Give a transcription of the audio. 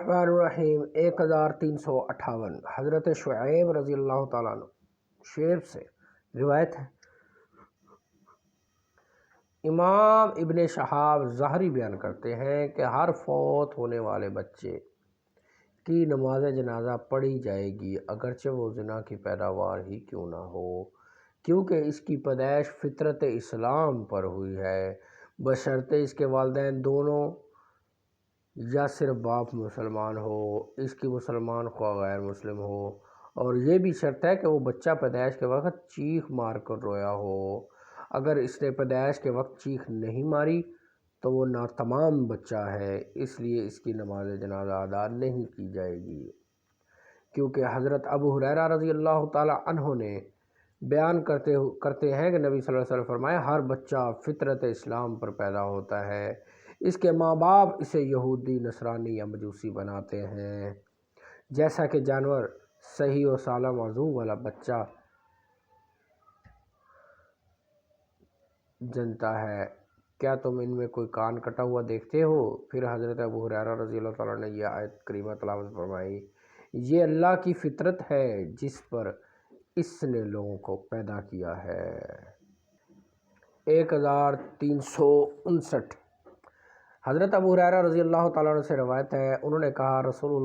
बिस्मिल्लाहिर्रहमानिर्रहीम 1358 हज़रत शुएब रज़ी अल्लाह ताला अन्हु शुएब से रिवायत है। इमाम इब्न शहाब ज़हरी बयान करते हैं कि हर फौत होने वाले बच्चे की नमाज जनाजा पढ़ी जाएगी, अगरचे वो ज़िना की पैदावार ही क्यों ना हो, क्योंकि इसकी पैदाइश फितरत इस्लाम पर हुई है, बशर्ते इसके वालिदैन दोनों या सिर्फ बाप मुसलमान हो, इसकी मुसलमान ख्वा गैर मुस्लिम हो, और ये भी शर्त है कि वो बच्चा पैदाइश के वक्त चीख मार कर रोया हो। अगर इसने पैदाइश के वक्त चीख नहीं मारी तो वो नातमाम बच्चा है, इसलिए इसकी नमाज जनाजा अदा नहीं की जाएगी। क्योंकि हज़रत अबू हुरैरा रज़ी अल्लाह ताला अन्हु ने बयान करते हैं कि नबी सल्लल्लाहु अलैहि वसल्लम फरमाया, हर बच्चा फितरत इस्लाम पर पैदा होता है, इसके माँ बाप इसे यहूदी, नसरानी या मजूसी बनाते हैं। जैसा कि जानवर सही और सालम वज़ू वाला बच्चा जनता है, क्या तुम इनमें कोई कान कटा हुआ देखते हो? फिर हज़रत अबू हुरैरा रज़ी अल्लाह ताला ने यह आयत करीमा तलावत फरमाई, ये अल्लाह की फितरत है जिस पर इसने लोगों को पैदा किया है। 1359 हज़रत अबू हुरैरा रज़ी अल्लाह ताला अन्हु से रवायत है, उन्होंने कहा, रसूलुल्लाह